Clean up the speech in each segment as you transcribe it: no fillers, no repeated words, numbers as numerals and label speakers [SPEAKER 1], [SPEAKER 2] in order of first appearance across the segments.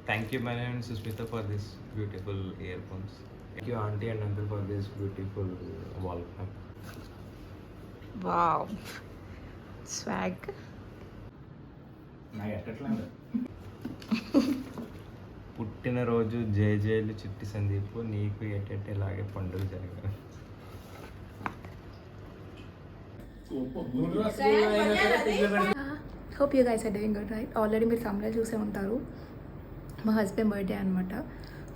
[SPEAKER 1] Thank you, my name is Susmita, for this beautiful earphones. Thank you, auntie and uncle, for this beautiful wall clock.
[SPEAKER 2] Wow swag.
[SPEAKER 1] నాకు ఎక్కట్లా పుట్టినరోజు జేజేలు చిట్టి సందీప్, నీకు ఎట్టెట్టేలాగే పండుగ జరగాలి.
[SPEAKER 2] Hope you guys are doing good right. Already మీరు సమ్మర్లో చూసే ఉంటారు, మా హస్బెండ్ బర్త్డే అనమాట.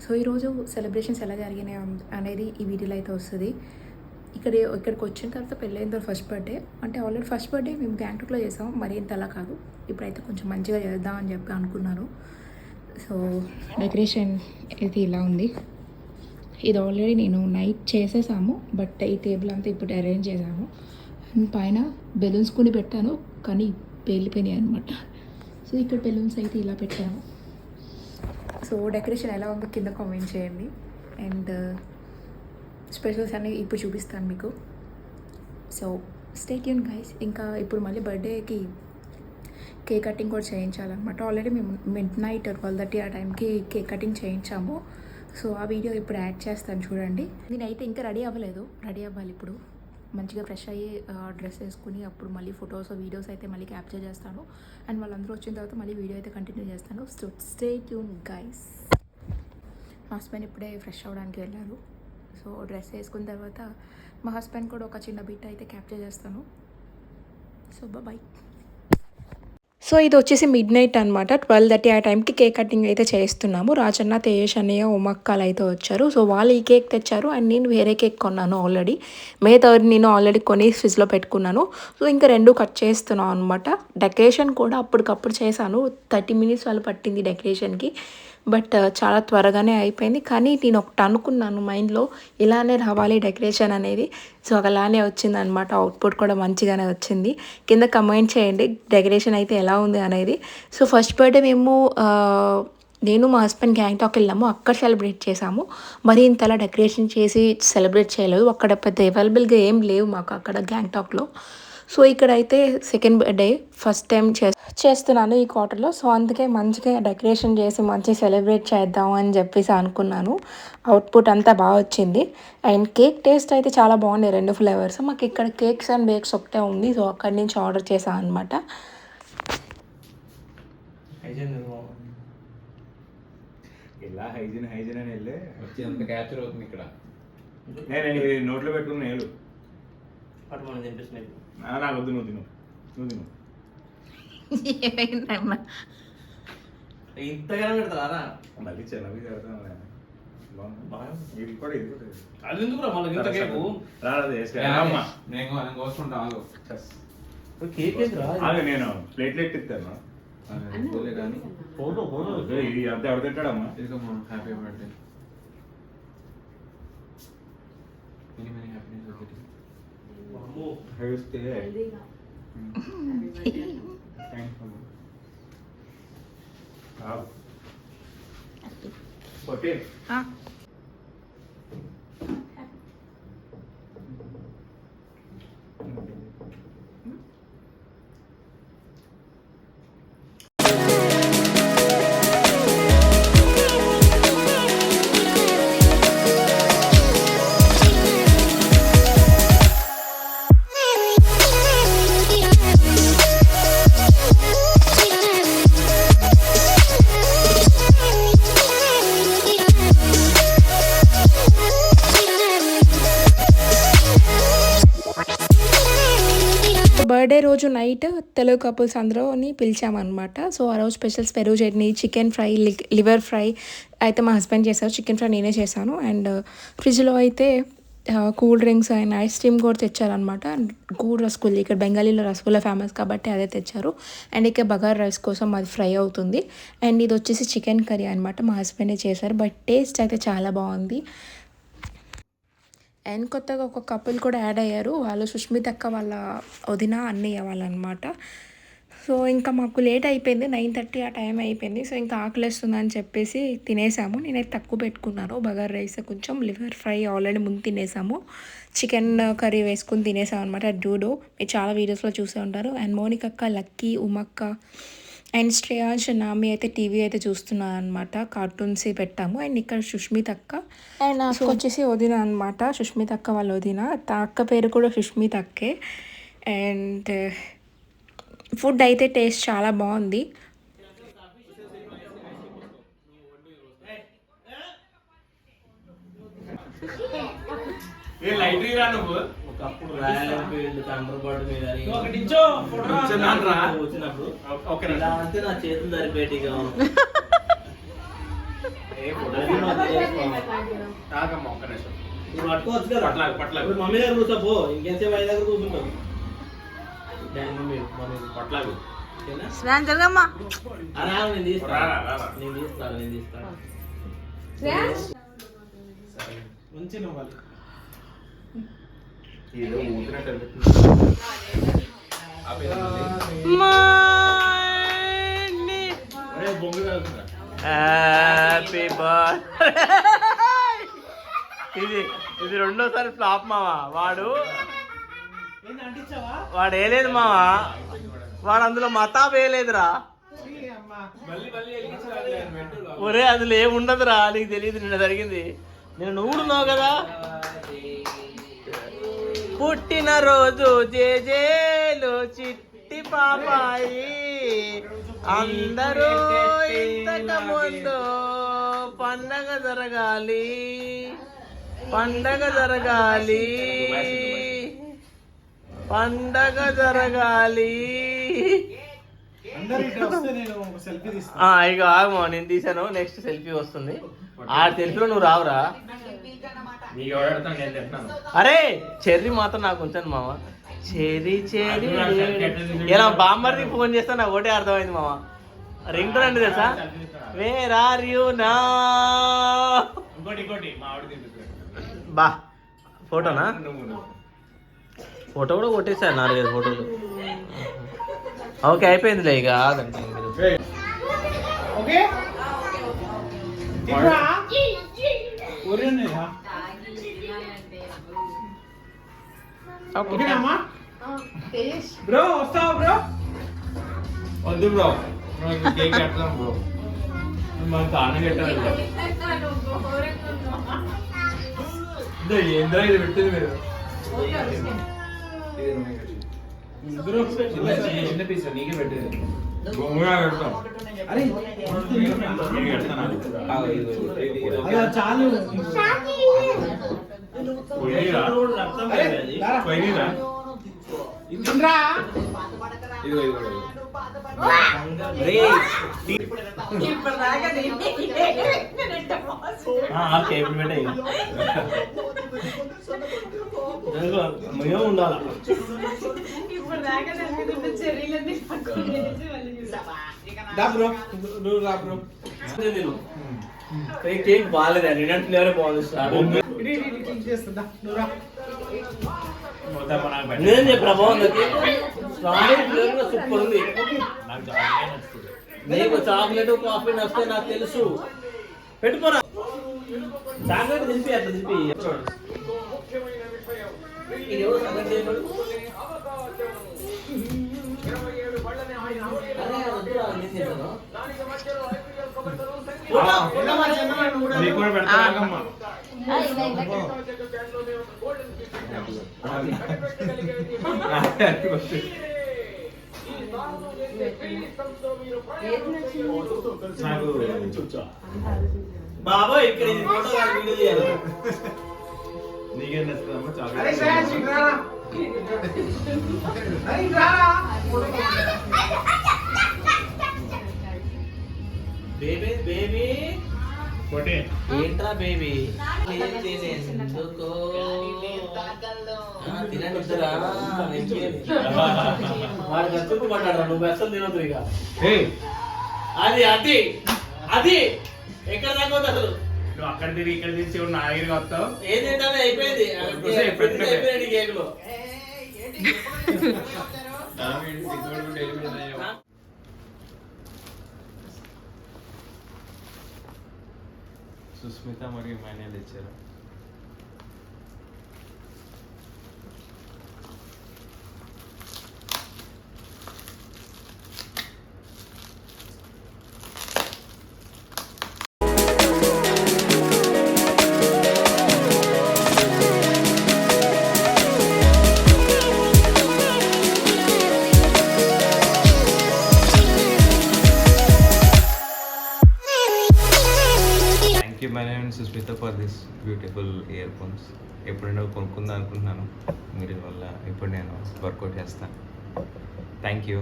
[SPEAKER 2] సో ఈరోజు సెలబ్రేషన్స్ ఎలా జరిగినాయి అనేది ఈ వీడియోలో అయితే వస్తుంది. ఇక్కడికి వచ్చిన తర్వాత పెళ్ళైన తర్వాత ఫస్ట్ బర్త్డే అంటే ఆల్రెడీ ఫస్ట్ బర్త్డే మేము గ్యాంగ్టాక్లో చేసాం, మరి ఇంత అలా కాదు. ఇప్పుడైతే కొంచెం మంచిగా చేద్దామని చెప్పి అనుకున్నాను. సో డెకరేషన్ ఇది ఇలా ఉంది. ఇది ఆల్రెడీ నేను నైట్ చేసేసాము, బట్ ఈ టేబుల్ అంతా ఇప్పుడు అరేంజ్ చేశాను. అండ్ పైన బెలూన్స్ కూడా పెట్టాను, కానీ పేలిపోయినాయి అనమాట. సో ఇక్కడ బెలూన్స్ అయితే ఇలా పెట్టాను. సో డెకరేషన్ ఎలా ఉందో కింద కామెంట్ చేయండి. అండ్ స్పెషల్స్ అన్నీ ఇప్పుడు చూపిస్తాను మీకు. So stay tune guys. ఇంకా ఇప్పుడు మళ్ళీ బర్త్డేకి కేక్ కటింగ్ కూడా చేయించాలన్నమాట. ఆల్రెడీ మేము మిడ్-నైట్ 12:30 ఆ టైంకి కేక్ కటింగ్ చేయించాము. సో ఆ వీడియో ఇప్పుడు యాడ్ చేస్తాను చూడండి. నేనైతే ఇంకా రెడీ అవ్వలేదు, రెడీ అవ్వాలి ఇప్పుడు. మంచిగా ఫ్రెష్ అయ్యి డ్రెస్ వేసుకుని అప్పుడు మళ్ళీ ఫొటోస్ వీడియోస్ అయితే మళ్ళీ క్యాప్చర్ చేస్తాను. అండ్ వాళ్ళందరూ వచ్చిన తర్వాత మళ్ళీ వీడియో అయితే కంటిన్యూ చేస్తాను. So stay tune guys. మా హస్బెండ్ ఇప్పుడే ఫ్రెష్ అవ్వడానికి వెళ్ళారు. సో డ్రెస్ వేసుకున్న తర్వాత మా హస్బెండ్ కూడా ఒక చిన్న బిట్ అయితే క్యాప్చర్ చేస్తాను. So bye. సో ఇది వచ్చేసి మిడ్-నైట్ అనమాట. 12:30 ఆ టైంకి కేక్ కటింగ్ అయితే చేస్తున్నాము. రాజన్న, తేజేష్ అన్నయ్య, ఉమక్కలు అయితే వచ్చారు. సో వాళ్ళు ఈ కేక్ తెచ్చారు అండ్ నేను వేరే కేక్ కొన్నాను ఆల్రెడీ. మే 3 నేను ఆల్రెడీ కొని ఫ్రిడ్జ్లో పెట్టుకున్నాను. సో ఇంకా 2 కట్ చేస్తున్నాను అనమాట. డెకరేషన్ కూడా అప్పటికప్పుడు చేశాను. 30 మినిట్స్ వాళ్ళు పట్టింది డెకరేషన్కి. బట్ చాలా త్వరగానే అయిపోయింది. కానీ నేను ఒకటి అనుకున్నాను మైండ్లో, ఇలానే రావాలి డెకరేషన్ అనేది. సో అలానే వచ్చింది అనమాట. అవుట్పుట్ కూడా మంచిగానే వచ్చింది. కింద కమెంట్ చేయండి డెకరేషన్ అయితే ఎలా ఉంది అనేది. సో ఫస్ట్ బర్త్డే మేము నేను మా హస్బెండ్ గ్యాంగ్టాక్ వెళ్ళాము, అక్కడ సెలబ్రేట్ చేసాము. మరి ఇంతలా డెకరేషన్ చేసి సెలబ్రేట్ చేయలేదు. అక్కడ పెద్ద అవైలబుల్గా ఏం లేవు మాకు అక్కడ గ్యాంగ్టాక్లో. సో ఇక్కడైతే సెకండ్ బర్త్డే ఫస్ట్ టైం చేస్తున్నాను ఈ క్వార్టర్లో. సో అందుకే మంచిగా డెకరేషన్ చేసి మంచిగా సెలబ్రేట్ చేద్దాం అని చెప్పేసి అనుకున్నాను. అవుట్పుట్ అంతా బాగా వచ్చింది. అండ్ కేక్ టేస్ట్ అయితే చాలా బాగుంది, 2 ఫ్లేవర్స్. మాకు ఇక్కడ కేక్స్ అండ్ బేక్స్ ఒకటే ఉంది. సో అక్కడి నుంచి ఆర్డర్ చేశాను అనమాట.
[SPEAKER 1] ఇలా హైజీన్ అని వెళ్ళి వచ్చి అంత క్యాప్చర్ అవుతుంది ఇక్కడ. నేను నోట్లో పెట్టుకుని నేలు అటు మనం తినిపిస్తున్నాయి. నాకు వద్దు, నువ్వు తిను, నువ్వు తిను. ఇంతగానే పెడతారా? మళ్ళీ చెలవి కడతాం. ఇది కూడా అది ఎందుకు మళ్ళీ ఇంత కేకు రాదమ్మా. నేను కోసుకుంటాను. కేక్ నేను ప్లేట్లెట్ ఇస్తాను కానీ ఫోటో ఇది అంత ఎవరు తింటాడమ్మా. ఇదిగమ్మా happy birthday. Many many happiness. Okay.
[SPEAKER 2] Birthday రోజు నైట్ తెలుగు కపుల్స్ అందరూని పిలిచామన్నమాట. సో ఆ రోజు స్పెషల్స్ పెరుగు chutney, chicken fry, liver fry అయితే మా హస్బెండ్ చేశారు. చికెన్ ఫ్రై నేనే చేశాను. అండ్ ఫ్రిడ్జ్లో అయితే cool drinks and ice cream కూడా తెచ్చారనమాట. గూడ్ రసగుల్లా, ఇక్కడ బెంగాలీలో రసగుల్లా ఫేమస్ కాబట్టి అదే తెచ్చారు. అండ్ ఇక బగార్ రైస్ కోసం అది ఫ్రై అవుతుంది. అండ్ ఇది వచ్చేసి చికెన్ కర్రీ అనమాట, మా హస్బెండే చేశారు. బట్ టేస్ట్ అయితే చాలా బాగుంది. అండ్ కొత్తగా ఒక కపుల్ కూడా యాడ్ అయ్యారు. వాళ్ళు సుష్మిత అక్క వాళ్ళ వదిన అన్నయ్య వాళ్ళనమాట. సో ఇంకా మాకు లేట్ అయిపోయింది, 9:30 ఆ టైం అయిపోయింది. సో ఇంకా ఆకలిస్తుందని చెప్పేసి తినేసాము. నేనైతే తక్కువ పెట్టుకున్నాను. బగార్ రైస్ కొంచెం, లివర్ ఫ్రై ఆల్రెడీ ముందు తినేసాము. చికెన్ కర్రీ వేసుకుని తినేసాం అనమాట. డూడో మీరు చాలా వీడియోస్లో చూసే ఉంటారు. అండ్ మోనికక్క, లక్కీ, ఉమక్క, అండ్ శ్రేయాజ్ నామి అయితే టీవీ అయితే చూస్తున్నారు అనమాట. కార్టూన్స్ పెట్టాము. అండ్ ఇక్కడ సుష్మిత్ అక్క అండ్ నాకు వచ్చేసి వదిన అనమాట. సుష్మిత్ అక్క వాళ్ళ వదిన. అక్క పేరు కూడా సుష్మిత్ అక్కే. అండ్ ఫుడ్ అయితే టేస్ట్ చాలా బాగుంది.
[SPEAKER 3] ఒకప్పుడు రాయల్ ఎన్ఫీల్డ్ థండర్బర్డ్ మీద వచ్చినప్పుడు ఇలా అంతే నా చేతులు సరిపోయేటిగా పట్టుకోవచ్చు కదా. ఇప్పుడు మమ్మీ దగ్గర కూర్చోపో, ఇంకెంతసేపు అయ్యే దగ్గర కూర్చుంటావు.
[SPEAKER 1] పట్లాగు
[SPEAKER 3] నేను తీస్తాను.
[SPEAKER 1] మంచి నవ్వాలి.
[SPEAKER 3] Happy birthday. ఇది రెండోసారి ఫ్లాప్ మావా. వాడు వేయలేదు మావా. వాడు అందులో మతాబ్ వేయలేదురా. ఒరే అందులో ఏముండదురా, నీకు తెలియదు. నిన్న జరిగింది. నేను నువ్వుడున్నావు కదా. పుట్టినరోజు జేజేలు చిట్టి పాపాయి, అందరూ ఇంతకు ముందు పండగ జరగాలి, పండగ జరగాలి, పండగ జరగాలి. ఇక ఆగమో, నేను తీసాను. నెక్స్ట్ సెల్ఫీ వస్తుంది. ఆ సెల్ఫీలో నువ్వు రావురా. అరే చెర్రీ మాత్రం నాకు ఉంచాను మామ. చెర్రీ చెర్రీ ఇలా బామ్మర్ది ఫోన్ చేస్తా నాకు ఒకటే అర్థమైంది మామ. రింగ్ టోన్ అంటే తెలుసా? Where are you now. బా ఫోటోనా? ఫోటో కూడా కొట్టేసారు 4-5 ఫోటోలు. ఓకే అయిపోయిందిలే ఇక.
[SPEAKER 1] బ్రో వస్తావా బ్రో? వద్దు బ్రో, కేక్ కడతాం బ్రో. మాకు తానే కట్టాలి. ఏంద్రా ఇది పెట్టింది మీరు? చిన్న పీస్ నీకే పెట్టేది. చాలు
[SPEAKER 3] ఉండాలి. కేక్ బాగాలేదు, నిన్నటి ఫ్లేవర్ బాగుంది. నేను చెప్పిన బాగుంది. స్ట్రాబెరీ ఫ్లేవర్ సూపర్ ఉంది. నీకు చాక్లెట్ కాఫీ నచ్చితే నాకు తెలుసు. పెట్టుకోరా చాక్లెట్ దింపి, అట్లా దింపి. ఇది ఎవరు సంగతి చేయడు? బాబా ఇక్కడ వీడియో చేయాలి.
[SPEAKER 1] నీకేం నచ్చుతుందమ్మా చాక్లెట్?
[SPEAKER 3] బేబీ బేబీ ఏంట్రా బేబీ? ఎందుకో తిననిద్దరా? వాడికి అచ్చుకు పడ్డాడు. నువ్వు అసలు తినొద్దు ఇక. అది అది అది ఎక్కడ తగ్గదు అసలు.
[SPEAKER 1] నువ్వు అక్కడ తిరిగి ఇక్కడ తీసి ఉన్న ఆగిరి వస్తావు.
[SPEAKER 3] ఏంటంటే అయిపోయింది. అయిపోయింది కేకులో.
[SPEAKER 1] సుస్మిత మరియు మైనేల్ ఇచ్చారు.
[SPEAKER 4] Thank you my name Susmita for this beautiful earphones. ఎప్పుడైనా కొనుక్కుందాం అనుకుంటున్నాను, మీరు వల్ల ఇప్పుడు నేను వర్కౌట్ చేస్తాను. Thank you.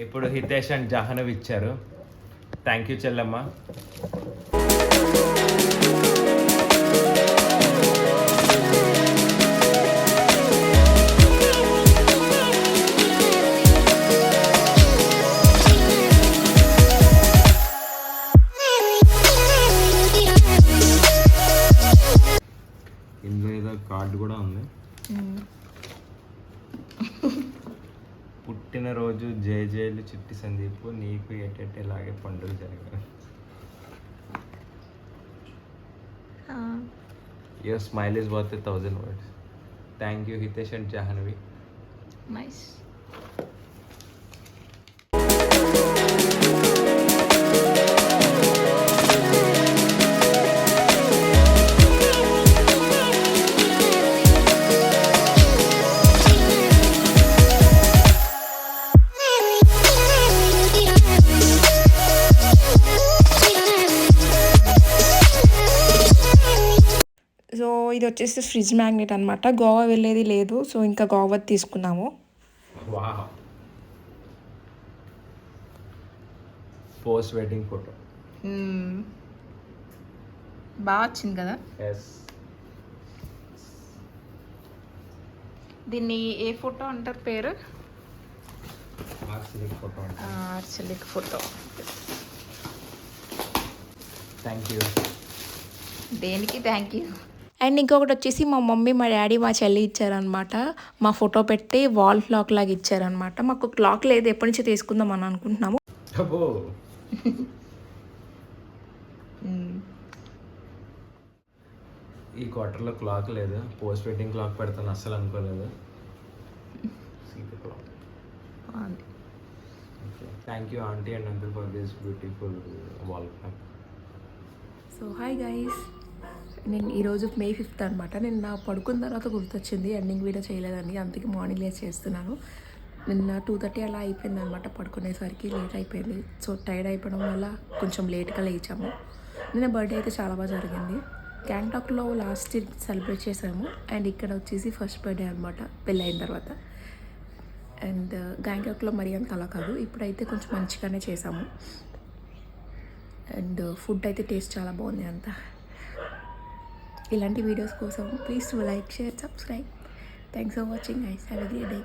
[SPEAKER 4] ఇప్పుడు హితేష్ అండ్ జాహ్నవి ఇచ్చారు. థ్యాంక్ యూ చెల్లమ్మ. ఇందులో ఏదో కార్డు కూడా ఉంది. పుట్టినరోజు జేజేలు చిట్టి సందీప్, నీకు ఎట్టెట్టేలాగే పండుగ జరగాలి. Your smile is worth 1000 words. Thank you Hitesh and Jahnavi.
[SPEAKER 2] Nice. So ఇది వచ్చేసి ఫ్రిడ్జ్ మ్యాగ్నెట్ అనమాట. గోవా వెళ్ళేది లేదు, సో ఇంకా గోవా తీసుకున్నాము.
[SPEAKER 4] Wow, post wedding photo.
[SPEAKER 2] బాగా వచ్చింది కదా.
[SPEAKER 4] ఎస్.
[SPEAKER 2] దీన్ని ఏ ఫోటో అంటారు పేరు?
[SPEAKER 4] ఆర్సిలిక్ ఫోటో.
[SPEAKER 2] ఆర్సిలిక్ ఫోటో.
[SPEAKER 4] Thank you.
[SPEAKER 2] దేనికి థ్యాంక్ యూ. అండ్ ఇంకొకటి వచ్చేసి మా మమ్మీ, మా డాడీ, మా చెల్లి ఇచ్చారనమాట. మా ఫోటో పెట్టి వాల్ క్లాక్ లాగా ఇచ్చారనమాట. మాకు క్లాక్ లేదు, ఎప్పటి నుంచో తీసుకుందాం అని అనుకుంటున్నాము.
[SPEAKER 4] ఈ క్వార్టర్లో క్లాక్ లేదు, పోస్ట్ వెడ్డింగ్ క్లాక్ పెడతాను అస్సలు అనుకోలేదు. Thank you aunty and uncle for this beautiful wall clock.
[SPEAKER 2] So hi guys, నేను ఈరోజు May 5th అనమాట. నేను నా పడుకున్న తర్వాత గుర్తొచ్చింది ఎండింగ్ వీడియో చేయలేదని, అందుకే మార్నింగ్ లేచి చేస్తున్నాను. నిన్న 2:30 అలా అయిపోయింది అనమాట. పడుకునేసరికి లేట్ అయిపోయింది. సో టైర్డ్ అయిపోవడం వల్ల కొంచెం లేట్గా లేచాము. నిన్న బర్త్డే అయితే చాలా బాగా జరిగింది. గ్యాంగ్టాక్లో లాస్ట్ ఇయర్ సెలబ్రేట్ చేసాము, అండ్ ఇక్కడ వచ్చేసి ఫస్ట్ బర్త్డే అనమాట పెళ్ళి అయిన తర్వాత. అండ్ గ్యాంగ్టాక్లో మరీ అంత అలా కాదు, ఇప్పుడైతే కొంచెం మంచిగానే చేసాము. అండ్ ఫుడ్ అయితే టేస్ట్ చాలా బాగుంది అంతా. ఇలాంటి వీడియోస్ కోసం please to like, share, subscribe. Thanks for watching guys. Have a great day.